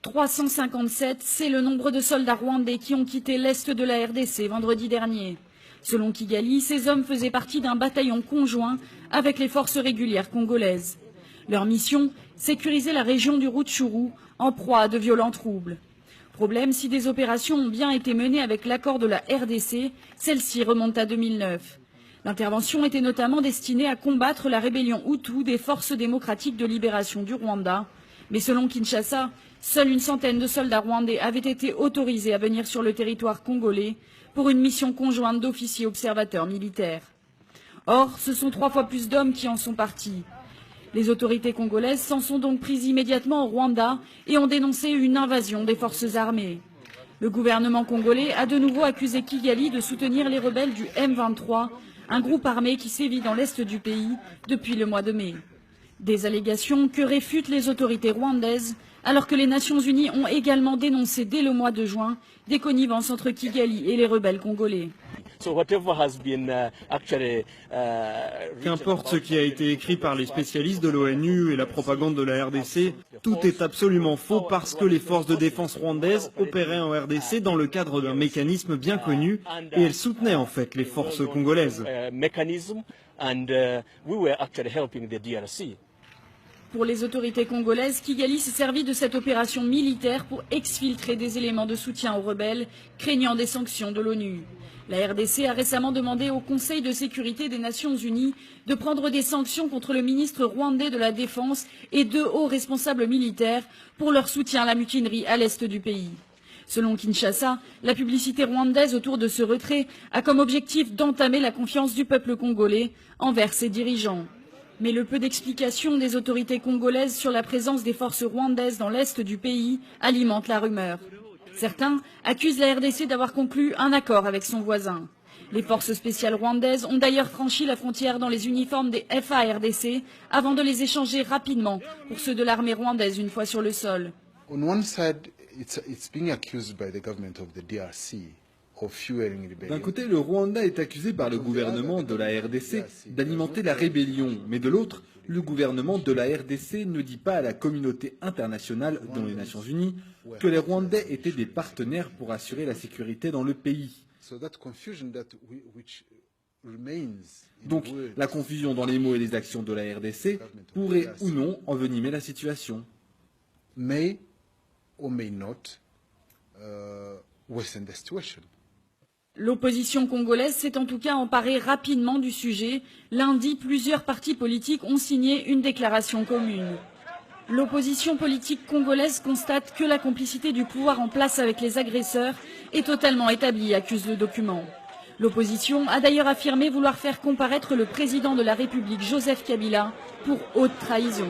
357, c'est le nombre de soldats rwandais qui ont quitté l'est de la RDC vendredi dernier. Selon Kigali, ces hommes faisaient partie d'un bataillon conjoint avec les forces régulières congolaises. Leur mission, sécuriser la région du Rutshuru, en proie à de violents troubles. Problème, si des opérations ont bien été menées avec l'accord de la RDC, celle-ci remonte à 2009. L'intervention était notamment destinée à combattre la rébellion Hutu des forces démocratiques de libération du Rwanda. Mais selon Kinshasa, seule une centaine de soldats rwandais avaient été autorisés à venir sur le territoire congolais pour une mission conjointe d'officiers observateurs militaires. Or, ce sont 3 fois plus d'hommes qui en sont partis. Les autorités congolaises s'en sont donc prises immédiatement au Rwanda et ont dénoncé une invasion des forces armées. Le gouvernement congolais a de nouveau accusé Kigali de soutenir les rebelles du M23, un groupe armé qui sévit dans l'est du pays depuis le mois de mai. Des allégations que réfutent les autorités rwandaises, alors que les Nations Unies ont également dénoncé dès le mois de juin des connivences entre Kigali et les rebelles congolais. Qu'importe ce qui a été écrit par les spécialistes de l'ONU et la propagande de la RDC, tout est absolument faux parce que les forces de défense rwandaises opéraient en RDC dans le cadre d'un mécanisme bien connu et elles soutenaient en fait les forces congolaises. Pour les autorités congolaises, Kigali s'est servi de cette opération militaire pour exfiltrer des éléments de soutien aux rebelles, craignant des sanctions de l'ONU. La RDC a récemment demandé au Conseil de sécurité des Nations Unies de prendre des sanctions contre le ministre rwandais de la Défense et 2 hauts responsables militaires pour leur soutien à la mutinerie à l'est du pays. Selon Kinshasa, la publicité rwandaise autour de ce retrait a comme objectif d'entamer la confiance du peuple congolais envers ses dirigeants. Mais le peu d'explications des autorités congolaises sur la présence des forces rwandaises dans l'est du pays alimente la rumeur. Certains accusent la RDC d'avoir conclu un accord avec son voisin. Les forces spéciales rwandaises ont d'ailleurs franchi la frontière dans les uniformes des FARDC avant de les échanger rapidement pour ceux de l'armée rwandaise une fois sur le sol. On one side, it's being accused by the government of the DRC. D'un côté, le Rwanda est accusé par le gouvernement de la RDC d'alimenter la rébellion, mais de l'autre, le gouvernement de la RDC ne dit pas à la communauté internationale, dont les Nations Unies, que les Rwandais étaient des partenaires pour assurer la sécurité dans le pays. Donc, la confusion dans les mots et les actions de la RDC pourrait ou non envenimer la situation. May or may not worsen the situation. L'opposition congolaise s'est en tout cas emparée rapidement du sujet. Lundi, plusieurs partis politiques ont signé une déclaration commune. L'opposition politique congolaise constate que la complicité du pouvoir en place avec les agresseurs est totalement établie, accuse le document. L'opposition a d'ailleurs affirmé vouloir faire comparaître le président de la République, Joseph Kabila, pour haute trahison.